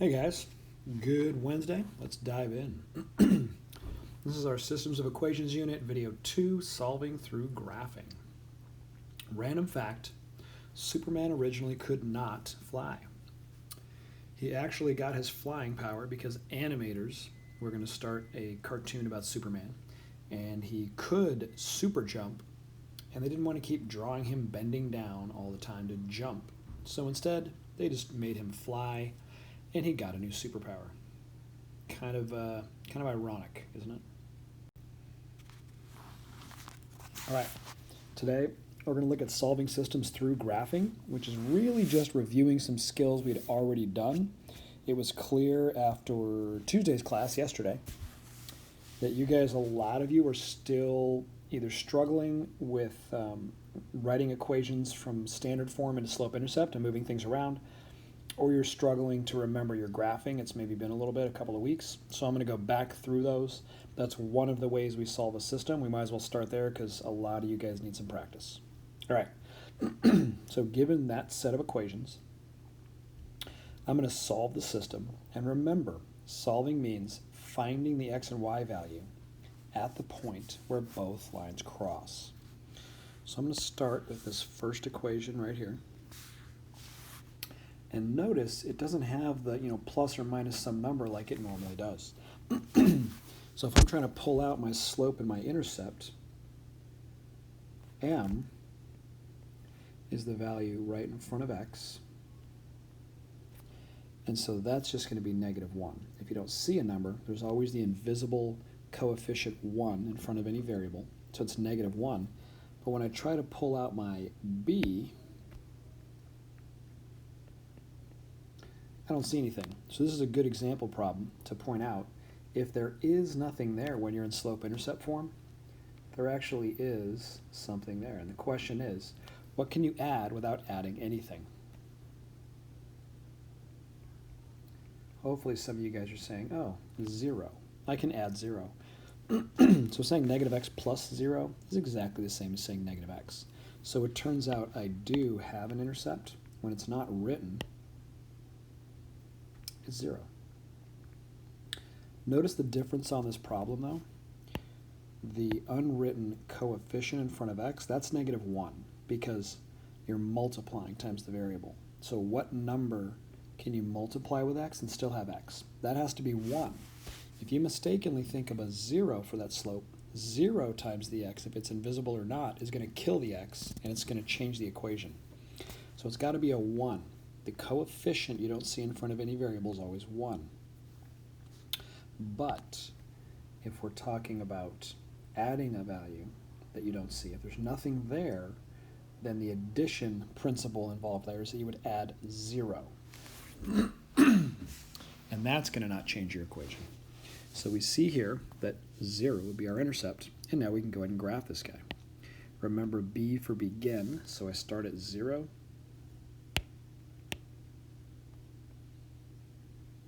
Hey guys, good Wednesday. Let's dive in. This is our Systems of Equations unit, video 2, Solving Through Graphing. Random fact, Superman originally could not fly. He actually got his flying power because animators were going to start a cartoon about Superman, and he could super jump, and they didn't want to keep drawing him bending down all the time to jump. So instead, they just made him fly, and he got a new superpower. Kind of ironic, isn't it? All right, today we're going to look at solving systems through graphing, which is really just reviewing some skills we'd already done. It was clear after Tuesday's class yesterday that you guys, a lot of you, are still either struggling with writing equations from standard form into slope-intercept and moving things around, or you're struggling to remember your graphing. It's maybe been a couple of weeks. So I'm going to go back through those. That's one of the ways we solve a system. We might as well start there because a lot of you guys need some practice. All right. So given that set of equations, I'm going to solve the system. And remember, solving means finding the x and y value at the point where both lines cross. So I'm going to start with this first equation right here. And notice it doesn't have the plus or minus some number like it normally does. So if I'm trying to pull out my slope and my intercept, m is the value right in front of x. And so that's just going to be -1. If you don't see a number, there's always the invisible coefficient 1 in front of any variable. So it's -1. But when I try to pull out my b, I don't see anything. So this is a good example problem to point out. If there is nothing there when you're in slope-intercept form, there actually is something there. And the question is, what can you add without adding anything? Hopefully some of you guys are saying, oh, 0. I can add 0. So saying -x plus 0 is exactly the same as saying -x. So it turns out I do have an intercept. When it's not written, it's 0. Notice the difference on this problem, though. The unwritten coefficient in front of x, that's -1 because you're multiplying times the variable. So what number can you multiply with x and still have x? That has to be 1. If you mistakenly think of a 0 for that slope, 0 times the x, if it's invisible or not, is going to kill the x, and it's going to change the equation. So it's got to be a 1. The coefficient you don't see in front of any variable is always 1. But if we're talking about adding a value that you don't see, if there's nothing there, then the addition principle involved there is that you would add 0. And that's going to not change your equation. So we see here that 0 would be our intercept, and now we can go ahead and graph this guy. Remember b for begin, so I start at 0.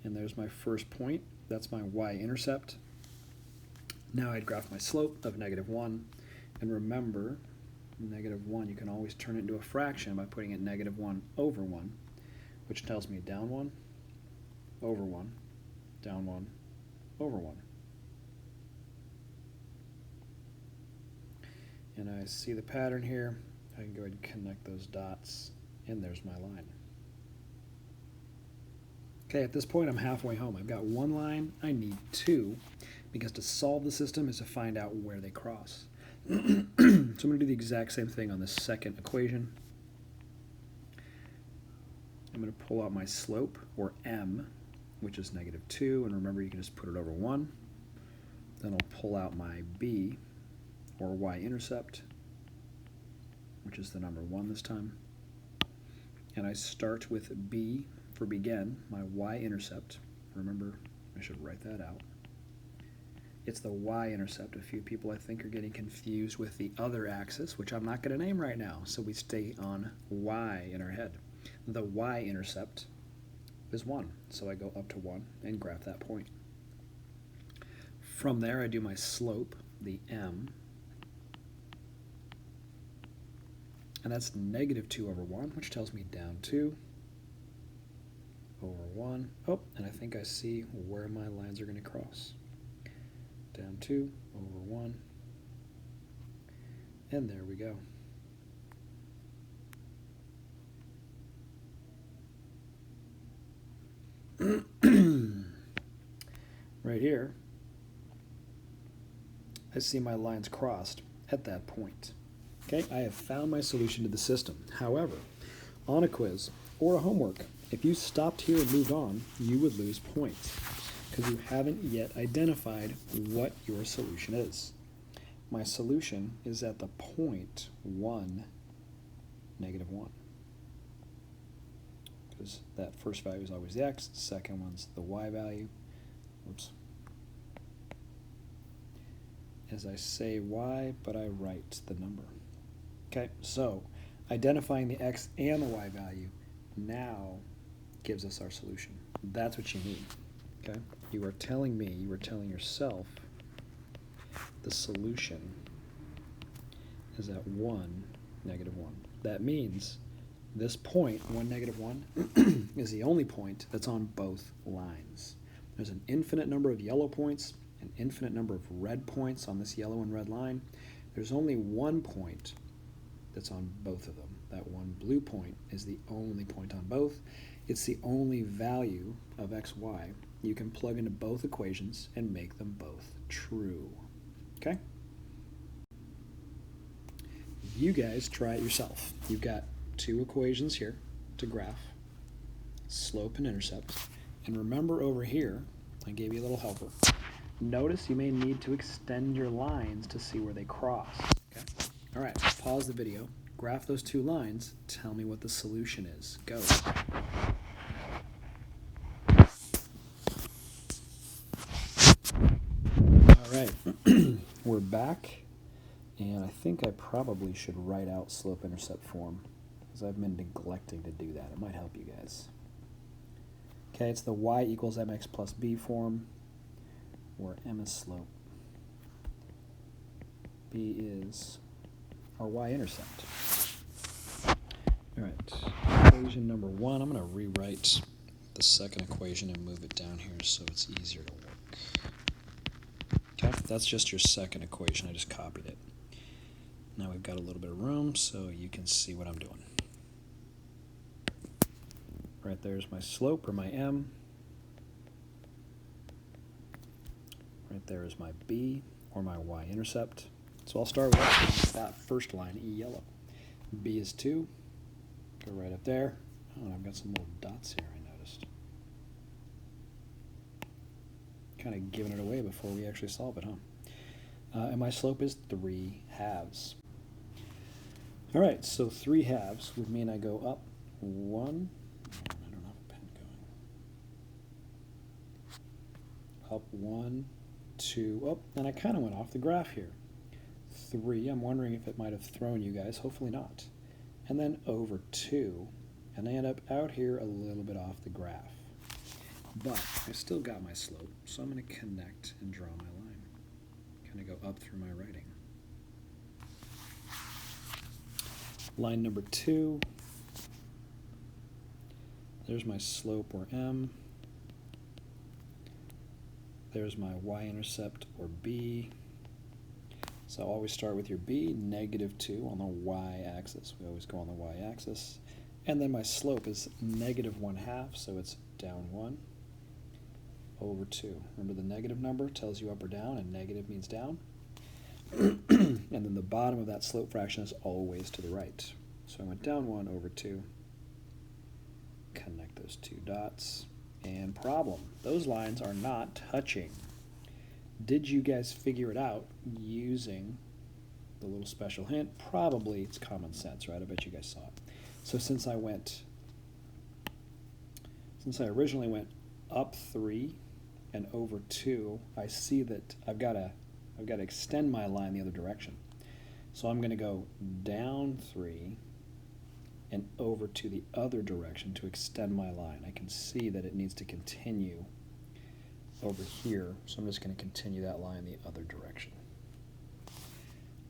And there's my first point. That's my y-intercept. Now I'd graph my slope of -1. And remember, -1, you can always turn it into a fraction by putting it -1 over 1, which tells me down 1, over 1, down 1, over 1. And I see the pattern here. I can go ahead and connect those dots, and there's my line. Okay, at this point I'm halfway home. I've got one line, I need 2, because to solve the system is to find out where they cross. So I'm going to do the exact same thing on this second equation. I'm going to pull out my slope, or m, which is -2, and remember you can just put it over 1. Then I'll pull out my b, or y-intercept, which is the number 1 this time. And I start with b for begin, my y-intercept. Remember, I should write that out. It's the y-intercept. A few people, I think, are getting confused with the other axis, which I'm not going to name right now, so we stay on y in our head. The y-intercept is 1, so I go up to 1 and graph that point. From there, I do my slope, the m, and that's -2 over 1, which tells me down 2 over 1. Oh, and I think I see where my lines are going to cross. Down 2, over 1. And there we go. Right here, I see my lines crossed at that point. Okay, I have found my solution to the system. However, on a quiz or a homework, if you stopped here and moved on, you would lose points because you haven't yet identified what your solution is. My solution is at the point 1, negative 1. Because that first value is always the x, the second one's the y value. Whoops. As I say y, but I write the number. Okay, so identifying the x and the y value now gives us our solution. That's what you need. Okay, you are telling me, you are telling yourself the solution is at 1, negative 1. That means this point, 1, negative 1, is the only point that's on both lines. There's an infinite number of yellow points, an infinite number of red points on this yellow and red line. There's only one point that's on both of them. That one blue point is the only point on both. It's the only value of x, y you can plug into both equations and make them both true. Okay? You guys try it yourself. You've got 2 equations here to graph, slope and intercept. And remember over here, I gave you a little helper. Notice you may need to extend your lines to see where they cross. Okay? All right, pause the video, graph those 2 lines, tell me what the solution is. Go. All right, we're back, and I think I probably should write out slope-intercept form because I've been neglecting to do that. It might help you guys. Okay, it's the y equals mx plus b form, where m is slope, b is our y-intercept. All right, equation number 1, I'm going to rewrite the second equation and move it down here so it's easier to work. Okay, that's just your second equation. I just copied it. Now we've got a little bit of room so you can see what I'm doing. Right there's my slope, or my m. Right there is my b, or my y-intercept. So I'll start with that first line, E yellow. B is 2. Go right up there. Oh, I've got some little dots here, I noticed. Kind of giving it away before we actually solve it, huh? And my slope is 3 halves. All right, so 3 halves would mean I go up 1. I don't have a pen going. Up 1, 2, oh, and I kind of went off the graph here. 3, I'm wondering if it might have thrown you guys, hopefully not. And then over 2, and I end up out here a little bit off the graph. But I still got my slope, so I'm going to connect and draw my line. Kind of go up through my writing. Line number 2, there's my slope, or m. There's my y-intercept, or b. So always start with your b, negative 2 on the y-axis. We always go on the y-axis. And then my slope is negative 1/2, so it's down 1 over 2. Remember, the negative number tells you up or down, and negative means down. And then the bottom of that slope fraction is always to the right. So I went down 1 over 2. Connect those 2 dots. And problem, those lines are not touching. Did you guys figure it out using the little special hint? Probably it's common sense, right? I bet you guys saw it. So since I originally went up 3 and over 2, I see that I've got to extend my line the other direction. So I'm going to go down 3 and over to the other direction to extend my line. I can see that it needs to continue over here, so I'm just going to continue that line the other direction.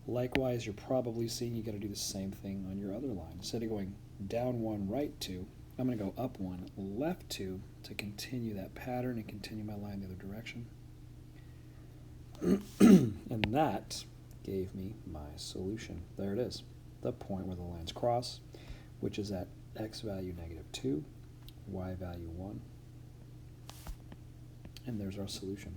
Likewise, you're probably seeing you got to do the same thing on your other line. Instead of going down 1, right 2, I'm going to go up 1, left 2 to continue that pattern and continue my line the other direction. And that gave me my solution. There it is, the point where the lines cross, which is at x value -2, y value 1. And there's our solution.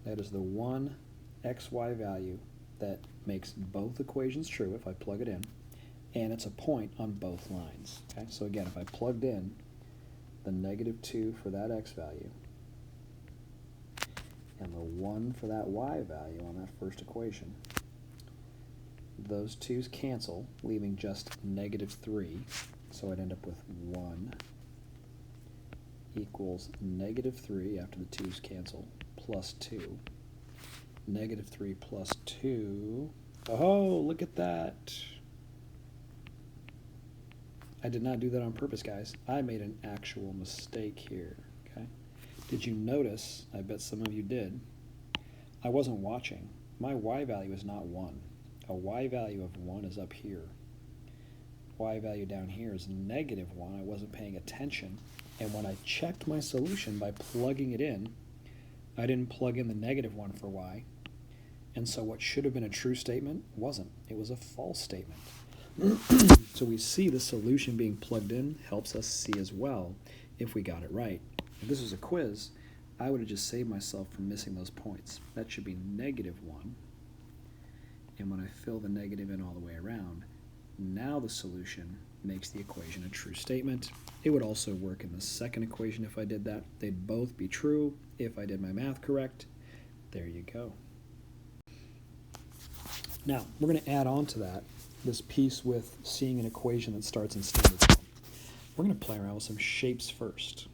That is the one xy value that makes both equations true if I plug it in, and it's a point on both lines. Okay, so again, if I plugged in the -2 for that x value and the 1 for that y value on that first equation, those twos cancel, leaving just -3. So I'd end up with 1 equals -3 after the twos cancel, plus 2. -3 plus 2. Oh, look at that. I did not do that on purpose, guys. I made an actual mistake here. Okay? Did you notice? I bet some of you did. I wasn't watching. My y value is not 1. A y value of 1 is up here. Y value down here is -1. I wasn't paying attention. And when I checked my solution by plugging it in, I didn't plug in the -1 for y. And so what should have been a true statement wasn't. It was a false statement. So we see the solution being plugged in helps us see as well if we got it right. If this was a quiz, I would have just saved myself from missing those points. That should be -1. And when I fill the negative in all the way around, now the solution makes the equation a true statement. It would also work in the second equation if I did that. They'd both be true if I did my math correct. There you go. Now, we're going to add on to that this piece with seeing an equation that starts in standard form. We're going to play around with some shapes first.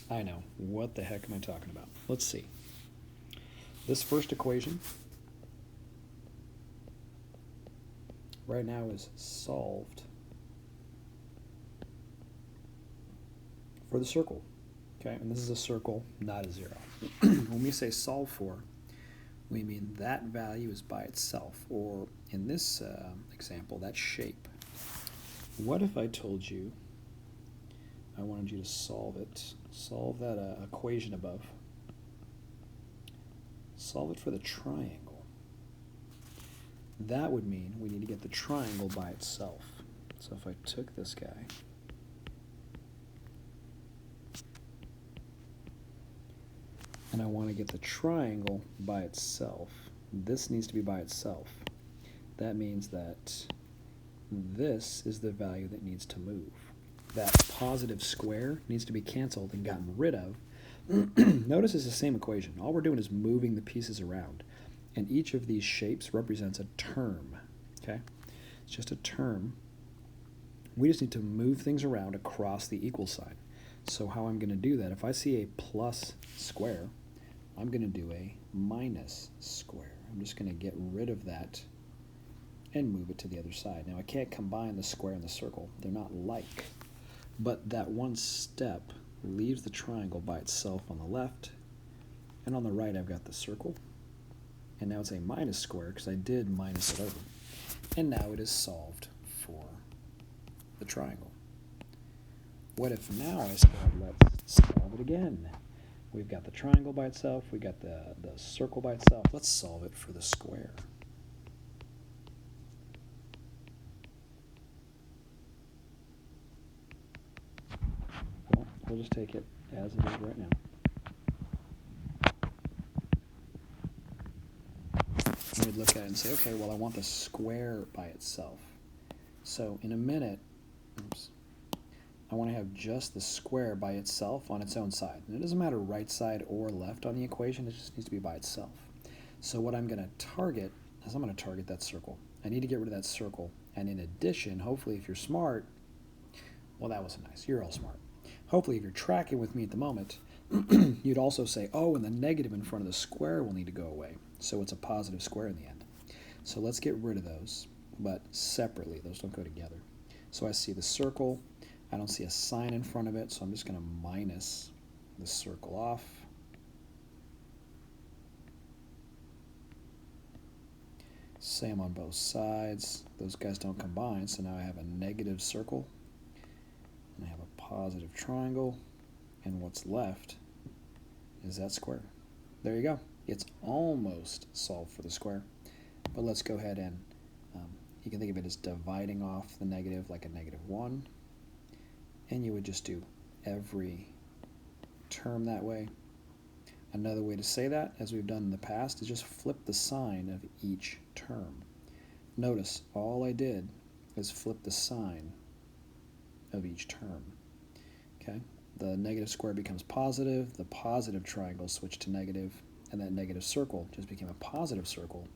I know, what the heck am I talking about? Let's see. This first equation right now is solved for the circle. Okay, and this is a circle, not a 0. When we say solve for, we mean that value is by itself, or in this example, that shape. What if I told you I wanted you to solve it, solve that equation above, solve it for the triangle? That would mean we need to get the triangle by itself. So if I took this guy, and I want to get the triangle by itself, this needs to be by itself. That means that this is the value that needs to move. That positive square needs to be canceled and gotten rid of. Notice it's the same equation. All we're doing is moving the pieces around. And each of these shapes represents a term. Okay? It's just a term. We just need to move things around across the equal sign. So how I'm going to do that, if I see a plus square, I'm going to do a minus square. I'm just going to get rid of that and move it to the other side. Now I can't combine the square and the circle. They're not like. But that one step leaves the triangle by itself on the left, and on the right I've got the circle. And now it's a minus square because I did minus it over. And now it is solved for the triangle. What if now I said, let's solve it again? We've got the triangle by itself, we got the circle by itself. Let's solve it for the square. Well, we'll just take it as it is right now. And we'd look at it and say, okay, well, I want the square by itself. So in a minute, I want to have just the square by itself on its own side. And it doesn't matter right side or left on the equation, it just needs to be by itself. So what I'm going to target is I'm going to target that circle. I need to get rid of that circle. And in addition, hopefully if you're smart, well, that wasn't nice. You're all smart. Hopefully if you're tracking with me at the moment, you'd also say, oh, and the negative in front of the square will need to go away. So it's a positive square in the end. So let's get rid of those, but separately. Those don't go together. So I see the circle. I don't see a sign in front of it, so I'm just going to minus the circle off. Same on both sides. Those guys don't combine, so now I have a negative circle. positive triangle, and what's left is that square. There you go. It's almost solved for the square, but let's go ahead and you can think of it as dividing off the negative like a -1, and you would just do every term that way. Another way to say that, as we've done in the past, is just flip the sign of each term. Notice all I did is flip the sign of each term. Okay, the negative square becomes positive, the positive triangle switched to negative, and that negative circle just became a positive circle,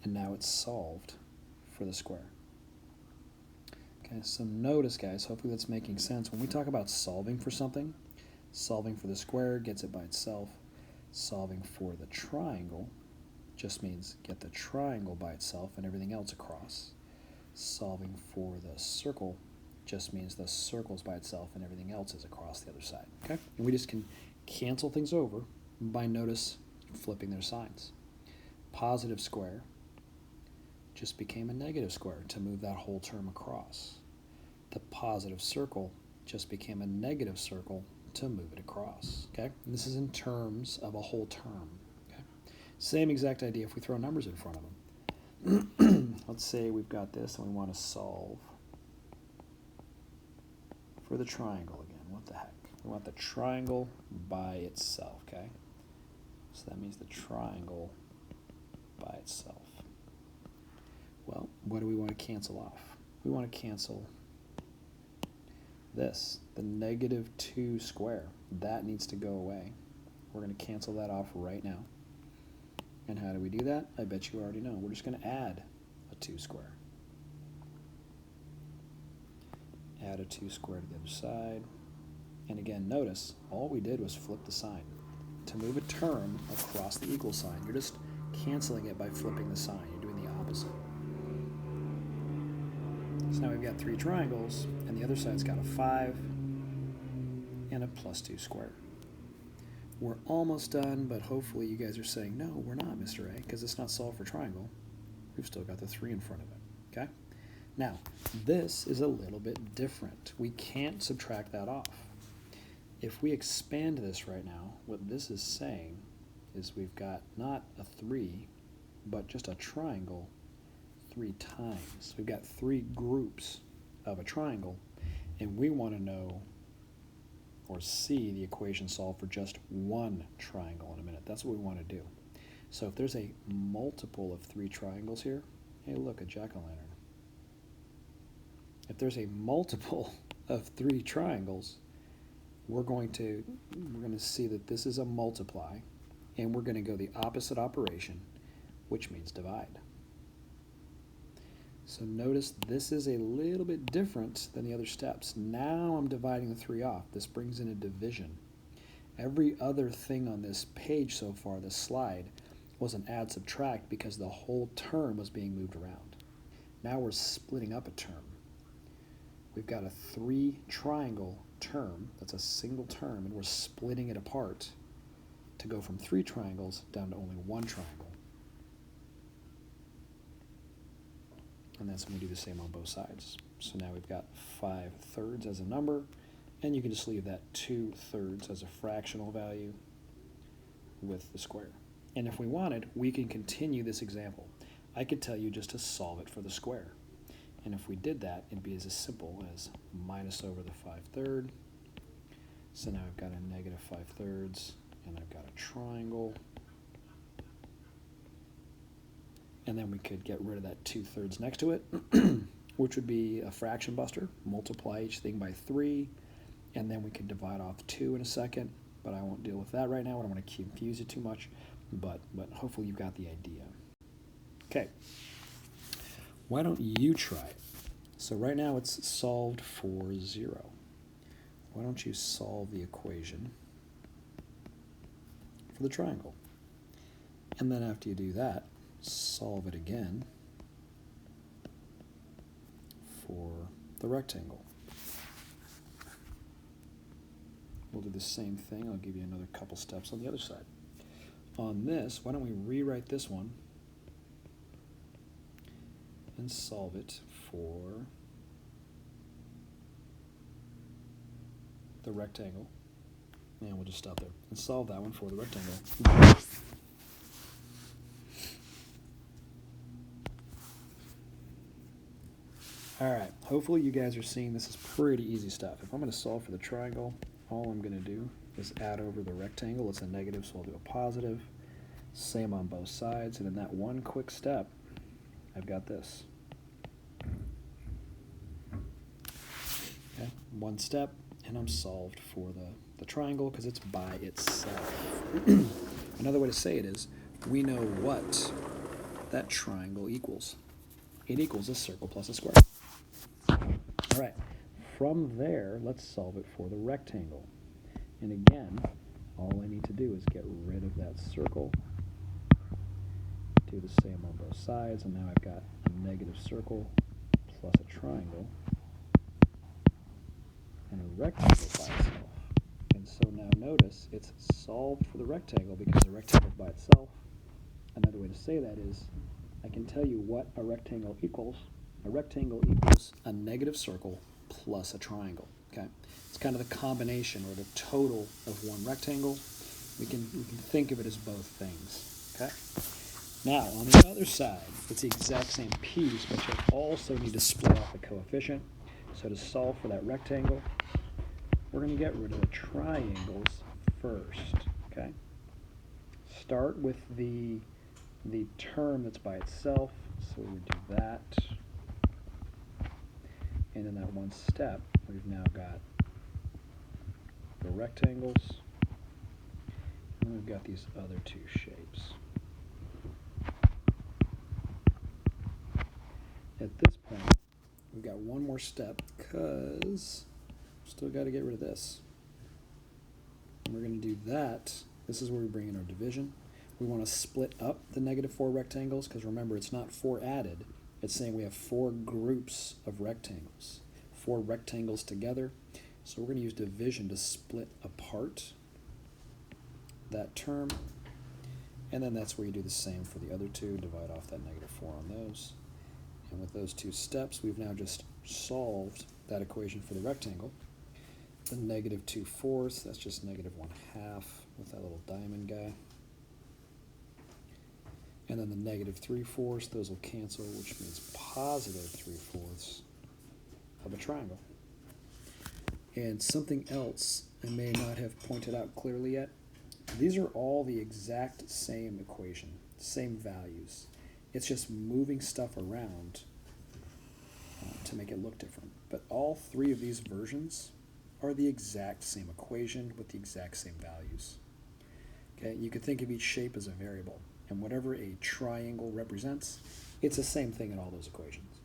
and now it's solved for the square. Okay, so notice, guys, hopefully that's making sense. When we talk about solving for something, solving for the square gets it by itself. Solving for the triangle just means get the triangle by itself and everything else across. Solving for the circle just means the circle's by itself and everything else is across the other side. Okay, and we just can cancel things over by, notice, flipping their signs. Positive square just became a negative square to move that whole term across. The positive circle just became a negative circle to move it across. Okay, and this is in terms of a whole term. Okay, same exact idea if we throw numbers in front of them. Let's say we've got this and we want to solve for the triangle again. What the heck? We want the triangle by itself. Okay, so that means the triangle by itself. Well, what do we want to cancel off? We want to cancel this, the -2 square. That needs to go away. We're going to cancel that off right now. And how do we do that? I bet you already know. We're just going to add a 2 square. Add a 2 square to the other side. And again, notice, all we did was flip the sign. To move a term across the equal sign, you're just canceling it by flipping the sign. You're doing the opposite. So now we've got 3 triangles, and the other side's got a 5 and a +2 square. We're almost done, but hopefully you guys are saying, no, we're not, Mr. A, because it's not solved for triangle. We've still got the 3 in front of it, okay? Now, this is a little bit different. We can't subtract that off. If we expand this right now, what this is saying is we've got not a 3, but just a triangle 3 times. We've got 3 groups of a triangle, and we want to know or see the equation solved for just one triangle in a minute. That's what we want to do. So if there's a multiple of 3 triangles here, hey look, a jack-o'-lantern. If there's a multiple of 3 triangles, we're going to see that this is a multiply, and we're going to go the opposite operation, which means divide. So notice this is a little bit different than the other steps. Now I'm dividing the 3 off. This brings in a division. Every other thing on this page so far, this slide, was an add subtract because the whole term was being moved around. Now we're splitting up a term. We've got a 3 triangle term, that's a single term, and we're splitting it apart to go from 3 triangles down to only 1 triangle. And that's when we do the same on both sides. So now we've got 5/3 as a number, and you can just leave that 2/3 as a fractional value with the square. And if we wanted, we can continue this example. I could tell you just to solve it for the square. And if we did that, it'd be as simple as minus over the 5/3. So now I've got a -5/3, and I've got a triangle. And then we could get rid of that 2/3 next to it, which would be a fraction buster. Multiply each thing by 3, and then we could divide off 2 in a second, but I won't deal with that right now. I don't want to confuse it too much, but hopefully you've got the idea. Okay, why don't you try it? So right now it's solved for 0. Why don't you solve the equation for the triangle? And then after you do that, solve it again for the rectangle. We'll do the same thing. I'll give you another couple steps on the other side. On this, why don't we rewrite this one and solve it for the rectangle. And we'll just stop there and solve that one for the rectangle. All right, hopefully you guys are seeing this is pretty easy stuff. If I'm going to solve for the triangle, all I'm going to do is add over the rectangle. It's a negative, so I'll do a positive. Same on both sides, and in that one quick step, I've got this. Okay, one step, and I'm solved for the triangle because it's by itself. Another way to say it is, we know what that triangle equals. It equals a circle plus a square. All right, from there, let's solve it for the rectangle. And again, all I need to do is get rid of that circle, do the same on both sides, and now I've got a negative circle plus a triangle and a rectangle by itself. And so now notice it's solved for the rectangle because the rectangle by itself. Another way to say that is I can tell you what a rectangle equals. A rectangle equals a negative circle plus a triangle. Okay, it's kind of the combination or the total of one rectangle. We can think of it as both things. Okay. Now on the other side, it's the exact same piece, but you also need to split off the coefficient. So to solve for that rectangle, we're going to get rid of the triangles first. Okay. Start with the term that's by itself, so we would do that. And in that one step, we've now got the rectangles, and we've got these other two shapes. At this point, we've got one more step because we've still got to get rid of this. And we're going to do that. This is where we bring in our division. We want to split up the -4 rectangles because remember, it's not 4 added. It's saying we have 4 groups of rectangles, 4 rectangles together. So we're going to use division to split apart that term. And then that's where you do the same for the other two, divide off that -4 on those. And with those two steps, we've now just solved that equation for the rectangle. The -2/4, that's just -1/2 with that little diamond guy. And then the -3/4, those will cancel, which means +3/4 of a triangle. And something else I may not have pointed out clearly yet, these are all the exact same equation, same values. It's just moving stuff around to make it look different. But all 3 of these versions are the exact same equation with the exact same values. Okay, you could think of each shape as a variable, and whatever a triangle represents, it's the same thing in all those equations.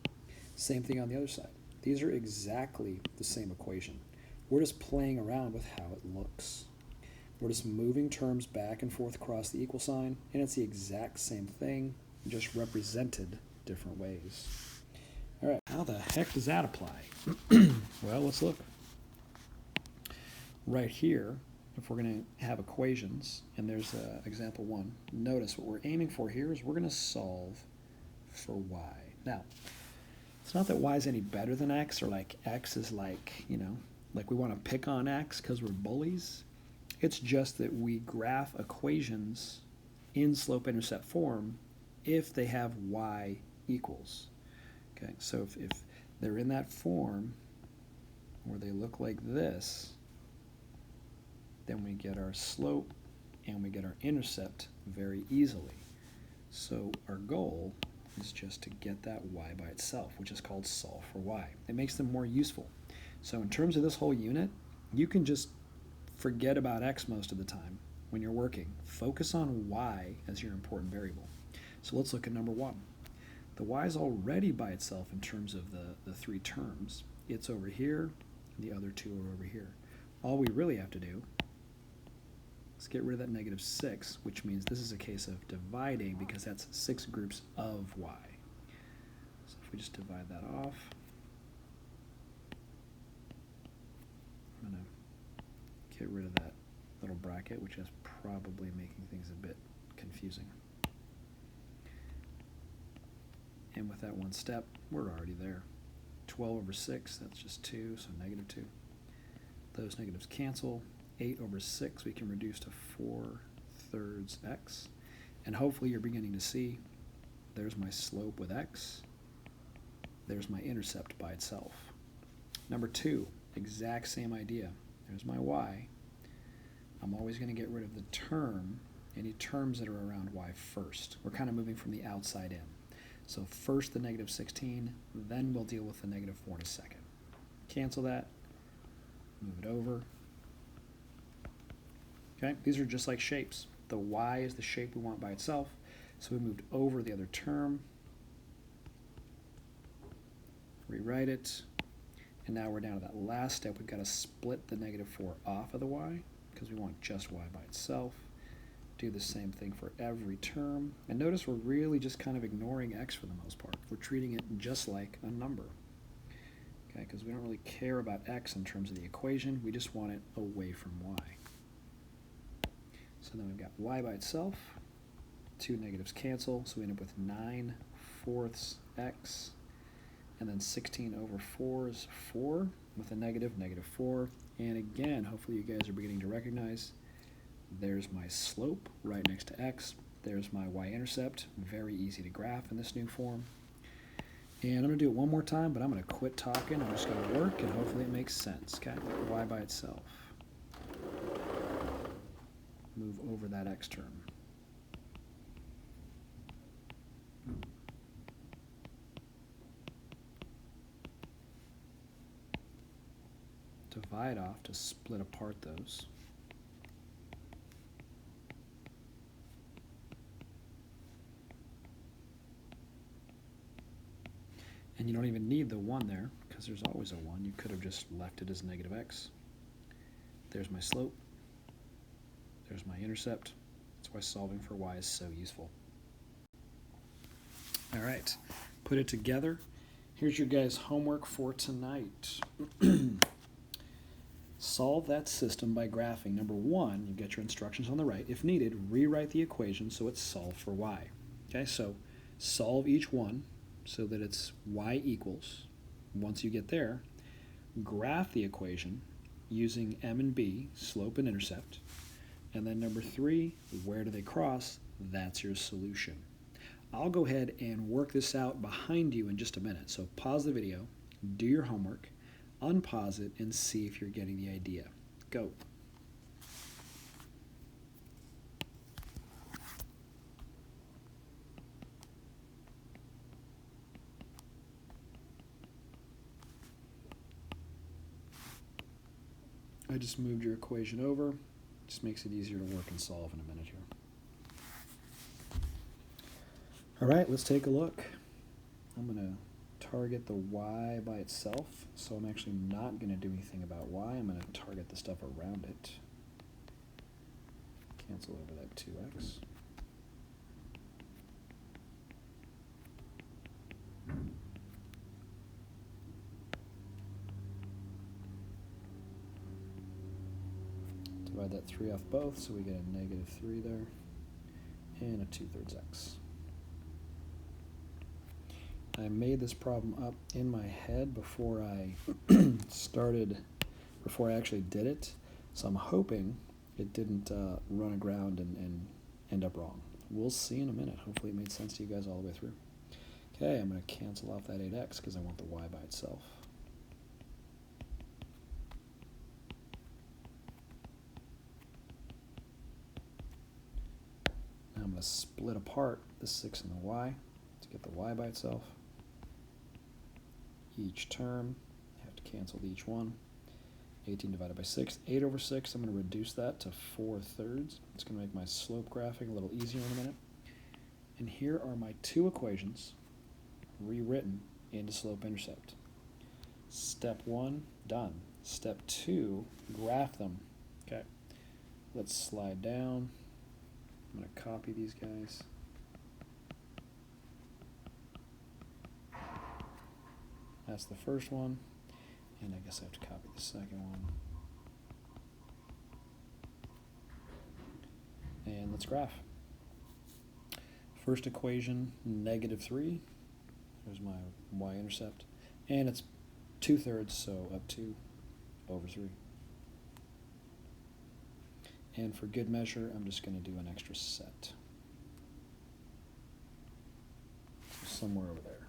Same thing on the other side. These are exactly the same equation. We're just playing around with how it looks. We're just moving terms back and forth across the equal sign, and it's the exact same thing, just represented different ways. All right, how the heck does that apply? Well, let's look. Right here, if we're going to have equations, and there's example 1, notice what we're aiming for here is we're going to solve for y. Now, it's not that y is any better than x, or like x is like, like we want to pick on x because we're bullies. It's just that we graph equations in slope-intercept form if they have y equals. Okay, so if they're in that form where they look like this, then we get our slope and we get our intercept very easily. So our goal is just to get that y by itself, which is called solve for y. It makes them more useful. So in terms of this whole unit, you can just forget about x most of the time when you're working. Focus on y as your important variable. So let's look at number 1. The y is already by itself in terms of the 3 terms. It's over here, the other 2 are over here. All we really have to do is get rid of that -6, which means this is a case of dividing because that's 6 groups of y. So if we just divide that off, I'm going to get rid of that little bracket, which is probably making things a bit confusing. And with that one step, we're already there. 12/6, that's just 2, so -2. Those negatives cancel. 8 over 6 we can reduce to 4/3 x. And hopefully you're beginning to see there's my slope with x. There's my intercept by itself. Number 2, exact same idea. There's my y. I'm always going to get rid of the term, any terms that are around y first. We're kind of moving from the outside in. So first the negative 16, then we'll deal with the negative 4 in a second. Cancel that, move it over. Okay, these are just like shapes. The y is the shape we want by itself, so we moved over the other term, rewrite it, and now we're down to that last step. We've got to split the negative 4 off of the y, because we want just y by itself. Do the same thing for every term. And notice we're really just kind of ignoring x for the most part. We're treating it just like a number. Okay, because we don't really care about x in terms of the equation. We just want it away from y. So then we've got y by itself. 2 negatives cancel, so we end up with 9/4 x. And then 16 over 4 is 4 with a negative, negative 4. And again, hopefully you guys are beginning to recognize there's my slope right next to x. There's my y-intercept. Very easy to graph in this new form. And I'm going to do it one more time, but I'm going to quit talking. I'm just going to work, and hopefully it makes sense. Okay, y by itself. Move over that x term. Divide off to split apart those. And you don't even need the 1 there, because there's always a 1. You could have just left it as negative x. There's my slope. There's my intercept. That's why solving for y is so useful. All right, put it together. Here's your guys' homework for tonight. Solve that system by graphing. Number 1, you get your instructions on the right. If needed, rewrite the equation so it's solved for y. Okay, so solve each one so that it's y equals. Once you get there, graph the equation using m and b, slope and intercept. And then number 3, where do they cross? That's your solution. I'll go ahead and work this out behind you in just a minute. So pause the video, do your homework, unpause it, and see if you're getting the idea. Go. I just moved your equation over. Just makes it easier to work and solve in a minute here. All right, let's take a look. I'm going to target the y by itself, so I'm actually not going to do anything about y. I'm going to target the stuff around it. Cancel over that 2x. Divide that 3 off both, so we get a negative 3 there, and a 2/3 x. I made this problem up in my head before I before I actually did it, so I'm hoping it didn't run aground and end up wrong. We'll see in a minute. Hopefully it made sense to you guys all the way through. Okay, I'm going to cancel off that 8x because I want the y by itself. Now I'm going to split apart the 6 and the y to get the y by itself. Each term, I have to cancel each one. 18 divided by 6, 8 over 6. I'm going to reduce that to 4/3. It's going to make my slope graphing a little easier in a minute. And here are my 2 equations rewritten into slope-intercept. Step 1, done. Step 2, graph them. Okay, let's slide down. I'm going to copy these guys. That's the first one, and I guess I have to copy the second one. And let's graph. First equation, negative 3. There's my y-intercept. And it's 2/3, so up 2 over 3. And for good measure, I'm just going to do an extra set. So somewhere over there.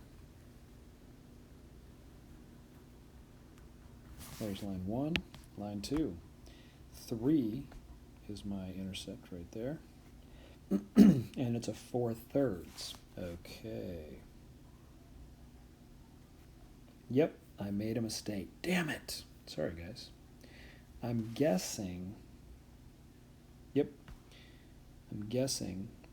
There's line 1, line 2. 3 is my intercept right there. And it's a 4/3. Okay. Yep, I made a mistake. Damn it. Sorry, guys. I'm guessing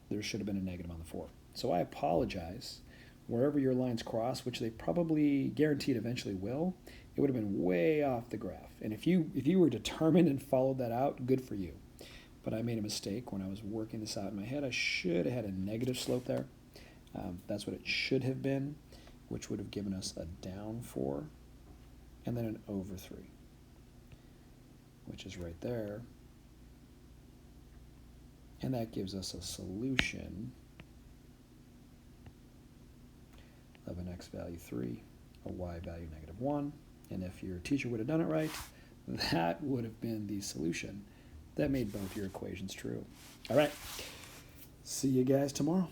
there should have been a negative on the 4. So I apologize. Wherever your lines cross, which they probably guaranteed eventually will, it would have been way off the graph. And if you were determined and followed that out, good for you. But I made a mistake when I was working this out in my head. I should have had a negative slope there. That's what it should have been, which would have given us a down 4 and then an over 3, which is right there. And that gives us a solution of an x value 3, a y value -1. And if your teacher would have done it right, that would have been the solution that made both your equations true. All right. See you guys tomorrow.